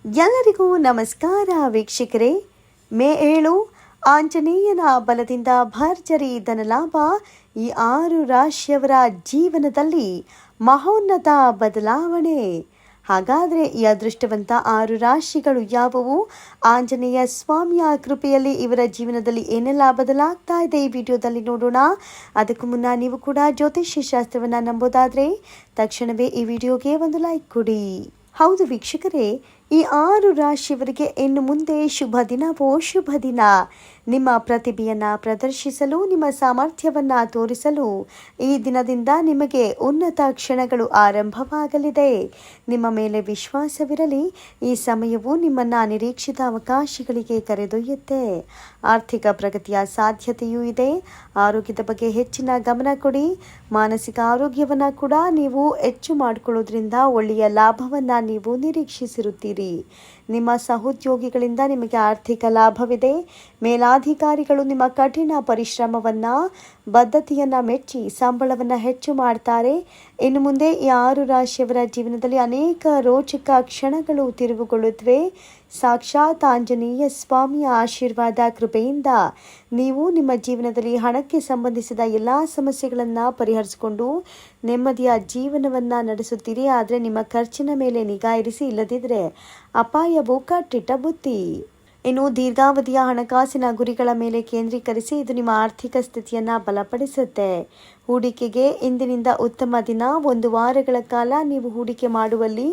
ಎಲ್ಲರಿಗೂ ನಮಸ್ಕಾರ ವೀಕ್ಷಕರೇ. ಮೇ 7 ಆಂಜನೇಯನ ಬಲದಿಂದ ಭರ್ಜರಿ ಧನಲಾಭ. ಈ 6 ರಾಶಿಯವರ ಜೀವನದಲ್ಲಿ ಮಹೋನ್ನತ ಬದಲಾವಣೆ. ಹಾಗಾದರೆ ಈ ಅದೃಷ್ಟವಂತ 6 ರಾಶಿಗಳು ಯಾವುವು? ಆಂಜನೇಯ ಸ್ವಾಮಿಯ ಕೃಪೆಯಲ್ಲಿ ಇವರ ಜೀವನದಲ್ಲಿ ಏನೆಲ್ಲ ಬದಲಾಗ್ತಾ ಇದೆ ಈ ವಿಡಿಯೋದಲ್ಲಿ ನೋಡೋಣ. ಅದಕ್ಕೂ ಮುನ್ನ ನೀವು ಕೂಡ ಜ್ಯೋತಿಷ್ಯ ಶಾಸ್ತ್ರವನ್ನು ನಂಬೋದಾದರೆ ತಕ್ಷಣವೇ ಈ ವಿಡಿಯೋಗೆ ಒಂದು ಲೈಕ್ ಕೊಡಿ. ಹೌದು ವೀಕ್ಷಕರೇ, ಈ 6 ರಾಶಿಯವರಿಗೆ ಇನ್ನು ಮುಂದೆ ಶುಭ ದಿನವೋ ಶುಭ ದಿನ. ನಿಮ್ಮ ಪ್ರತಿಭೆಯನ್ನು ಪ್ರದರ್ಶಿಸಲು, ನಿಮ್ಮ ಸಾಮರ್ಥ್ಯವನ್ನು ತೋರಿಸಲು ಈ ದಿನದಿಂದ ನಿಮಗೆ ಉನ್ನತ ಕ್ಷಣಗಳು ಆರಂಭವಾಗಲಿದೆ. ನಿಮ್ಮ ಮೇಲೆ ವಿಶ್ವಾಸವಿರಲಿ. ಈ ಸಮಯವು ನಿಮ್ಮನ್ನು ನಿರೀಕ್ಷಿತ ಅವಕಾಶಗಳಿಗೆ ಕರೆದೊಯ್ಯುತ್ತೆ. ಆರ್ಥಿಕ ಪ್ರಗತಿಯ ಸಾಧ್ಯತೆಯೂ ಇದೆ. ಆರೋಗ್ಯದ ಬಗ್ಗೆ ಹೆಚ್ಚಿನ ಗಮನ ಕೊಡಿ. ಮಾನಸಿಕ ಆರೋಗ್ಯವನ್ನು ಕೂಡ ನೀವು ಹೆಚ್ಚು ಮಾಡಿಕೊಳ್ಳೋದ್ರಿಂದ ಒಳ್ಳೆಯ ಲಾಭವನ್ನು ನೀವು ನಿರೀಕ್ಷಿಸಿರುತ್ತೀರಿ. ನಿಮ್ಮ ಸಹೋದ್ಯೋಗಿಗಳಿಂದ ನಿಮಗೆ ಆರ್ಥಿಕ ಲಾಭವಿದೆ. ಮೇಲಾಧಿಕಾರಿಗಳು ನಿಮ್ಮ ಕಠಿಣ ಪರಿಶ್ರಮವನ್ನು, ಬದ್ಧತೆಯನ್ನು ಮೆಚ್ಚಿ ಸಂಬಳವನ್ನು ಹೆಚ್ಚು ಮಾಡ್ತಾರೆ. ಇನ್ನು ಮುಂದೆ ಈ 6 ರಾಶಿಯವರ ಜೀವನದಲ್ಲಿ ಅನೇಕ ರೋಚಕ ಕ್ಷಣಗಳು ತಿರುವುಗೊಳ್ಳುತ್ತವೆ. ಸಾಕ್ಷಾತ್ ಆಂಜನೇಯ ಸ್ವಾಮಿಯ ಆಶೀರ್ವಾದ ಕೃಪೆಯಿಂದ ನೀವು ನಿಮ್ಮ ಜೀವನದಲ್ಲಿ ಹಣಕ್ಕೆ ಸಂಬಂಧಿಸಿದ ಎಲ್ಲ ಸಮಸ್ಯೆಗಳನ್ನು ಪರಿಹರಿಸಿಕೊಂಡು ನೆಮ್ಮದಿಯ ಜೀವನವನ್ನು ನಡೆಸುತ್ತೀರಿ. ಆದರೆ ನಿಮ್ಮ ಖರ್ಚಿನ ಮೇಲೆ ನಿಗಾ ಇರಿಸಿ, ಇಲ್ಲದಿದ್ದರೆ ಅಪಾಯವು ಕಟ್ಟಿಟ್ಟ ಬುತ್ತಿ. ಇನ್ನು ದೀರ್ಘಾವಧಿಯ ಹಣಕಾಸಿನ ಗುರಿಗಳ ಮೇಲೆ ಕೇಂದ್ರೀಕರಿಸಿ. ಇದು ನಿಮ್ಮ ಆರ್ಥಿಕ ಸ್ಥಿತಿಯನ್ನು ಬಲಪಡಿಸುತ್ತೆ. ಹೂಡಿಕೆಗೆ ಇಂದಿನಿಂದ ಉತ್ತಮ ದಿನ. 1 ವಾರಗಳ ಕಾಲ ನೀವು ಹೂಡಿಕೆ ಮಾಡುವಲ್ಲಿ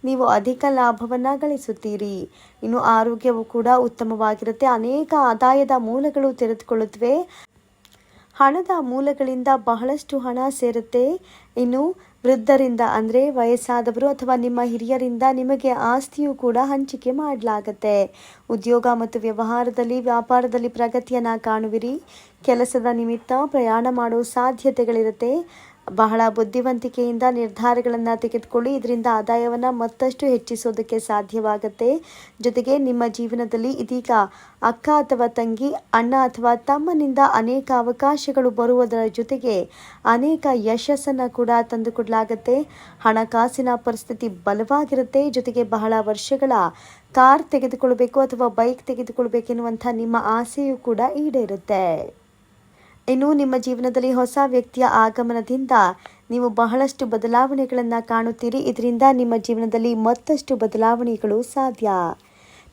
ನೀವು ಅಧಿಕ ಲಾಭವನ್ನು ಗಳಿಸುತ್ತೀರಿ. ಇನ್ನು ಆರೋಗ್ಯವು ಕೂಡ ಉತ್ತಮವಾಗಿರುತ್ತೆ. ಅನೇಕ ಆದಾಯದ ಮೂಲಗಳು ತೆರೆದುಕೊಳ್ಳುತ್ತವೆ. ಹಣದ ಮೂಲಗಳಿಂದ ಬಹಳಷ್ಟು ಹಣ ಸೇರುತ್ತೆ. ಇನ್ನು ವೃದ್ಧರಿಂದ ಅಂದರೆ ವಯಸ್ಸಾದವರು ಅಥವಾ ನಿಮ್ಮ ಹಿರಿಯರಿಂದ ನಿಮಗೆ ಆಸ್ತಿಯೂ ಕೂಡ ಹಂಚಿಕೆ ಮಾಡಲಾಗುತ್ತೆ. ಉದ್ಯೋಗ ಮತ್ತು ವ್ಯಾಪಾರದಲ್ಲಿ ಪ್ರಗತಿಯನ್ನು ಕಾಣುವಿರಿ. ಕೆಲಸದ ನಿಮಿತ್ತ ಪ್ರಯಾಣ ಮಾಡೋ ಸಾಧ್ಯತೆಗಳಿರುತ್ತೆ. ಬಹಳ ಬುದ್ಧಿವಂತಿಕೆಯಿಂದ ನಿರ್ಧಾರಗಳನ್ನು ತೆಗೆದುಕೊಳ್ಳಿ. ಇದರಿಂದ ಆದಾಯವನ್ನು ಮತ್ತಷ್ಟು ಹೆಚ್ಚಿಸೋದಕ್ಕೆ ಸಾಧ್ಯವಾಗುತ್ತೆ. ಜೊತೆಗೆ ನಿಮ್ಮ ಜೀವನದಲ್ಲಿ ಇದೀಗ ಅಕ್ಕ ಅಥವಾ ತಂಗಿ, ಅಣ್ಣ ಅಥವಾ ತಮ್ಮನಿಂದ ಅನೇಕ ಅವಕಾಶಗಳು ಬರುವುದರ ಜೊತೆಗೆ ಅನೇಕ ಯಶಸ್ಸನ್ನು ಕೂಡ ತಂದುಕೊಡಲಾಗುತ್ತೆ. ಹಣಕಾಸಿನ ಪರಿಸ್ಥಿತಿ ಬಲವಾಗಿರುತ್ತೆ. ಜೊತೆಗೆ ಬಹಳ ವರ್ಷಗಳ ಕಾರ್ ತೆಗೆದುಕೊಳ್ಬೇಕು ಅಥವಾ ಬೈಕ್ ತೆಗೆದುಕೊಳ್ಬೇಕೆನ್ನುವಂಥ ನಿಮ್ಮ ಆಸೆಯೂ ಕೂಡ ಈಡೇರುತ್ತೆ. ಇನ್ನು ನಿಮ್ಮ ಜೀವನದಲ್ಲಿ ಹೊಸ ವ್ಯಕ್ತಿಯ ಆಗಮನದಿಂದ ನೀವು ಬಹಳಷ್ಟು ಬದಲಾವಣೆಗಳನ್ನು ಕಾಣುತ್ತೀರಿ. ಇದರಿಂದ ನಿಮ್ಮ ಜೀವನದಲ್ಲಿ ಮತ್ತಷ್ಟು ಬದಲಾವಣೆಗಳು ಸಾಧ್ಯ.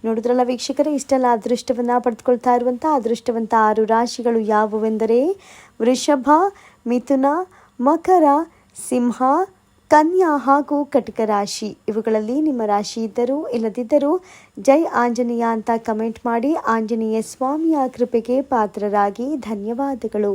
ನೋಡಿದ್ರಲ್ಲ ವೀಕ್ಷಕರೇ, ಇಷ್ಟೆಲ್ಲ ಅದೃಷ್ಟವನ್ನು ಪಡೆದುಕೊಳ್ತಾ ಇರುವಂಥ ಅದೃಷ್ಟವಂತ 6 ರಾಶಿಗಳು ಯಾವುವೆಂದರೆ ವೃಷಭ, ಮಿಥುನ, ಮಕರ, ಸಿಂಹ, ಕನ್ಯಾ ಹಾಗೂ ಕಟಕ ರಾಶಿ. ಇವುಗಳಲ್ಲಿ ನಿಮ್ಮ ರಾಶಿ ಇದ್ದರೂ ಇಲ್ಲದಿದ್ದರೂ ಜೈ ಆಂಜನೇಯ ಅಂತ ಕಮೆಂಟ್ ಮಾಡಿ. ಆಂಜನೇಯ ಸ್ವಾಮಿಯ ಕೃಪೆಗೆ ಪಾತ್ರರಾಗಿ. ಧನ್ಯವಾದಗಳು.